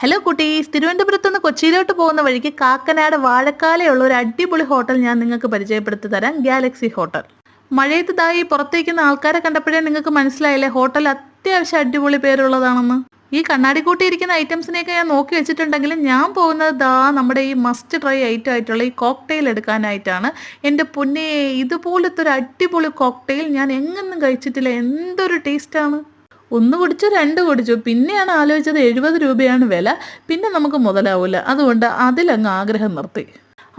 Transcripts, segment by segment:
Hello കുട്ടീസ്, തിരുവനന്തപുരത്ത് നിന്ന് കൊച്ചിയിലോട്ട് പോകുന്ന വഴിക്ക് കാക്കനാട് വാഴക്കാലയുള്ള ഒരു അടിപൊളി ഹോട്ടൽ ഞാൻ നിങ്ങൾക്ക് പരിചയപ്പെടുത്തി തരാം. Galaxy hotel. മഴയത്ത് ദായി പുറത്തേക്കുന്ന ആൾക്കാരെ കണ്ടപ്പോഴേ നിങ്ങൾക്ക് മനസ്സിലായില്ലേ ഹോട്ടൽ അത്യാവശ്യം അടിപൊളി പേരുള്ളതാണെന്ന്. ഈ കണ്ണാടി കൂട്ടിയിരിക്കുന്ന ഐറ്റംസിനെയൊക്കെ ഞാൻ നോക്കി വെച്ചിട്ടുണ്ടെങ്കിലും ഞാൻ പോകുന്നത് നമ്മുടെ ഈ മസ്റ്റ് ട്രൈ ഐറ്റം ആയിട്ടുള്ള ഈ കോക്ടെയിൽ എടുക്കാനായിട്ടാണ്. എൻ്റെ പൊന്നേ, ഇതുപോലത്തെ ഒരു അടിപൊളി കോക്ടെയിൽ ഞാൻ എങ്ങൊന്നും കഴിച്ചിട്ടില്ല. എന്തൊരു ടേസ്റ്റാണ്. ഒന്ന് കുടിച്ചു, രണ്ട് കുടിച്ചു, പിന്നെയാണ് ആലോചിച്ചത് 70 രൂപയാണ് വില. പിന്നെ നമുക്ക് മുതലാവില്ല. അതുകൊണ്ട് അതിലങ്ങ് ആഗ്രഹം നിർത്തി.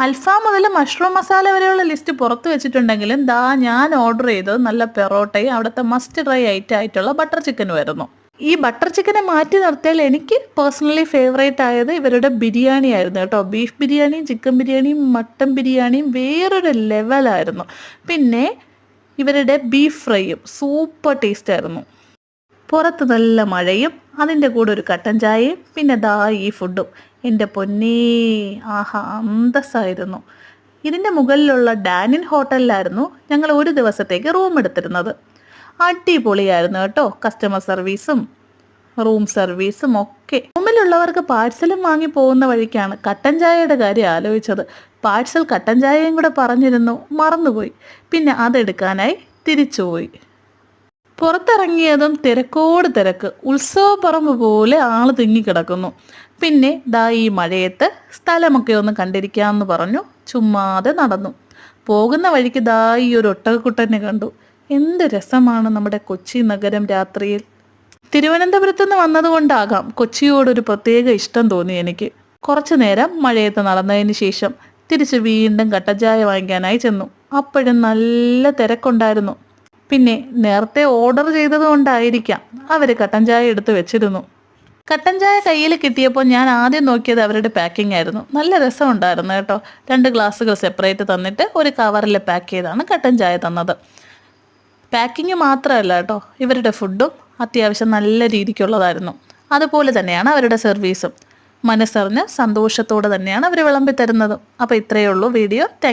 അൽഫാം മുതൽ മഷ്റൂം മസാല വരെയുള്ള ലിസ്റ്റ് പുറത്ത് വെച്ചിട്ടുണ്ടെങ്കിലും ഞാൻ ഓർഡർ ചെയ്തത് നല്ല പെറോട്ടയും അവിടുത്തെ മസ്റ്റ് ട്രൈ ഐറ്റം ആയിട്ടുള്ള ബട്ടർ ചിക്കനും ആയിരുന്നു. ഈ ബട്ടർ ചിക്കനെ മാറ്റി നിർത്തിയാൽ എനിക്ക് പേഴ്സണലി ഫേവറേറ്റ് ആയത് ഇവരുടെ ബിരിയാണി ആയിരുന്നു കേട്ടോ. ബീഫ് ബിരിയാണിയും ചിക്കൻ ബിരിയാണിയും മട്ടൻ ബിരിയാണിയും വേറൊരു ലെവലായിരുന്നു. പിന്നെ ഇവരുടെ ബീഫ് ഫ്രൈയും സൂപ്പർ ടേസ്റ്റ് ആയിരുന്നു. പുറത്ത് നല്ല മഴയും അതിൻ്റെ കൂടെ ഒരു കട്ടൻ ചായയും പിന്നെ ഈ ഫുഡും. എൻ്റെ പൊന്നേ, ആഹാ, അന്തസ്സായിരുന്നു. ഇതിൻ്റെ മുകളിലുള്ള ഡാനിൻ ഹോട്ടലിലായിരുന്നു ഞങ്ങൾ ഒരു ദിവസത്തേക്ക് റൂം എടുത്തിരുന്നത്. അടിപൊളിയായിരുന്നു കേട്ടോ. കസ്റ്റമർ സർവീസും റൂം സർവീസും ഒക്കെ. റൂമിലുള്ളവർക്ക് പാഴ്സലും വാങ്ങി പോകുന്ന വഴിക്കാണ് കട്ടൻ ചായയുടെ കാര്യം ആലോചിച്ചത്. പാഴ്സൽ കട്ടൻ ചായയും കൂടെ പറഞ്ഞിരുന്നു, മറന്നുപോയി. പിന്നെ അതെടുക്കാനായി തിരിച്ചുപോയി. പുറത്തിറങ്ങിയതും തിരക്കോട് തിരക്ക്, ഉത്സവപ്പറമ്പ് പോലെ ആള് തിങ്ങിക്കിടക്കുന്നു. പിന്നെ ഈ മഴയത്ത് സ്ഥലമൊക്കെ ഒന്ന് കണ്ടിരിക്കാമെന്ന് പറഞ്ഞു ചുമ്മാതെ നടന്നു. പോകുന്ന വഴിക്ക് ഈ ഒരു ഒട്ടകക്കുട്ടനെ കണ്ടു. എന്ത് രസമാണ് നമ്മുടെ കൊച്ചി നഗരം രാത്രിയിൽ. തിരുവനന്തപുരത്ത് നിന്ന് വന്നതുകൊണ്ടാകാം കൊച്ചിയോടൊരു പ്രത്യേക ഇഷ്ടം തോന്നി എനിക്ക്. കുറച്ചു നേരം മഴയത്ത് നടന്നതിന് ശേഷം തിരിച്ച് വീണ്ടും കട്ടൻ ചായ വാങ്ങിക്കാനായി ചെന്നു. അപ്പോഴും നല്ല തിരക്കുണ്ടായിരുന്നു. പിന്നെ നേരത്തെ ഓർഡർ ചെയ്തത് കൊണ്ടായിരിക്കാം അവർ കട്ടൻ ചായ എടുത്ത് വെച്ചിരുന്നു. കട്ടൻ ചായ കയ്യിൽ കിട്ടിയപ്പോൾ ഞാൻ ആദ്യം നോക്കിയത് അവരുടെ പാക്കിംഗ് ആയിരുന്നു. നല്ല രസമുണ്ടായിരുന്നു കേട്ടോ. 2 ഗ്ലാസ്സുകൾ സെപ്പറേറ്റ് തന്നിട്ട് ഒരു കവറിൽ പാക്ക് ചെയ്താണ് കട്ടൻ ചായ തന്നത്. പാക്കിങ് മാത്രമല്ല കേട്ടോ, ഇവരുടെ ഫുഡും അത്യാവശ്യം നല്ല രീതിക്കുള്ളതായിരുന്നു. അതുപോലെ തന്നെയാണ് അവരുടെ സർവീസും. മനസ്സറിഞ്ഞ് സന്തോഷത്തോടെ തന്നെയാണ് അവർ വിളമ്പി തരുന്നത്. അപ്പോൾ ഇത്രയേ ഉള്ളൂ വീഡിയോ. താങ്ക്